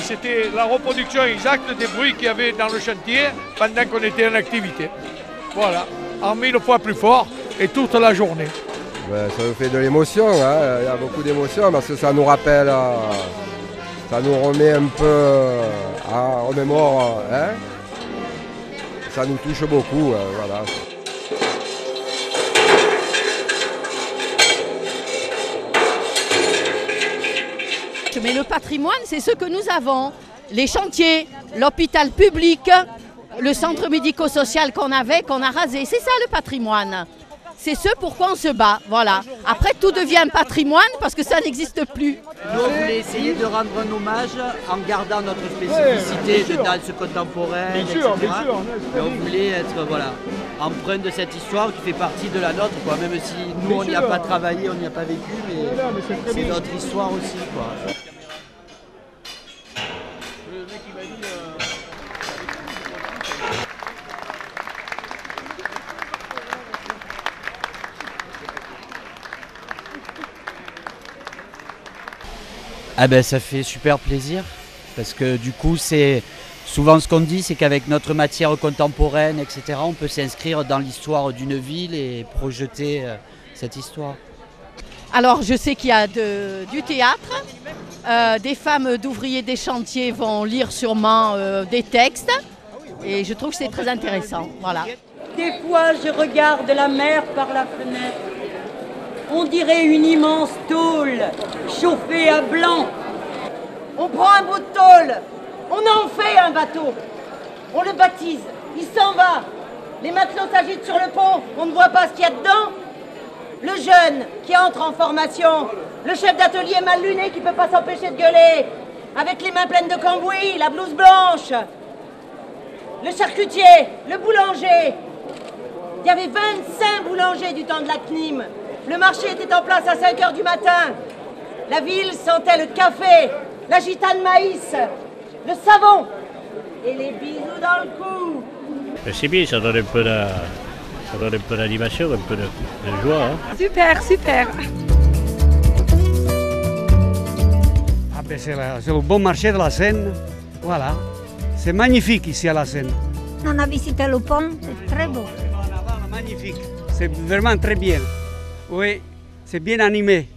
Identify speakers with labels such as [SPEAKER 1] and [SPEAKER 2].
[SPEAKER 1] c'était la reproduction exacte des bruits qu'il y avait dans le chantier pendant qu'on était en activité. Voilà, en 1000 fois plus fort et toute la journée.
[SPEAKER 2] Ben, ça nous fait de l'émotion, hein. Il y a beaucoup d'émotion parce que ça nous rappelle, ça nous remet un peu en mémoire, hein. Ça nous touche beaucoup, voilà.
[SPEAKER 3] Mais le patrimoine, c'est ce que nous avons. Les chantiers, l'hôpital public, le centre médico-social qu'on avait, qu'on a rasé. C'est ça le patrimoine. C'est ce pourquoi on se bat, voilà. Après, tout devient patrimoine parce que ça n'existe plus.
[SPEAKER 4] Nous, on voulait essayer de rendre un hommage en gardant notre spécificité de danse contemporaine, etc. Et on voulait être empreinte de cette histoire qui fait partie de la nôtre, quoi. Même si nous, on n'y a pas travaillé, on n'y a pas vécu, mais c'est notre histoire aussi, quoi.
[SPEAKER 5] Ah ben ça fait super plaisir parce que du coup c'est souvent ce qu'on dit, c'est qu'avec notre matière contemporaine, etc., on peut s'inscrire dans l'histoire d'une ville et projeter cette histoire.
[SPEAKER 3] Alors je sais qu'il y a du théâtre, des femmes d'ouvriers des chantiers vont lire sûrement des textes et je trouve que c'est très intéressant. Voilà.
[SPEAKER 6] Des fois je regarde la mer par la fenêtre. On dirait une immense tôle, chauffée à blanc. On prend un bout de tôle, on en fait un bateau. On le baptise, il s'en va. Les matelots s'agitent sur le pont, on ne voit pas ce qu'il y a dedans. Le jeune qui entre en formation, le chef d'atelier mal luné qui ne peut pas s'empêcher de gueuler, avec les mains pleines de cambouis, la blouse blanche. Le charcutier, le boulanger. Il y avait 25 boulangers du temps de la CNIM. Le marché était en place à 5 h du matin. La ville sentait le café, la gitane maïs, le savon et les bisous dans le cou.
[SPEAKER 7] C'est bien, ça donne un peu d'animation, un peu de joie. Hein.
[SPEAKER 8] Super, super.
[SPEAKER 9] Ah ben c'est le bon marché de la Seine. Voilà. C'est magnifique ici à la Seine.
[SPEAKER 8] On a visité le pont, c'est très beau.
[SPEAKER 9] Magnifique. C'est vraiment très bien. Oui, c'est bien animé.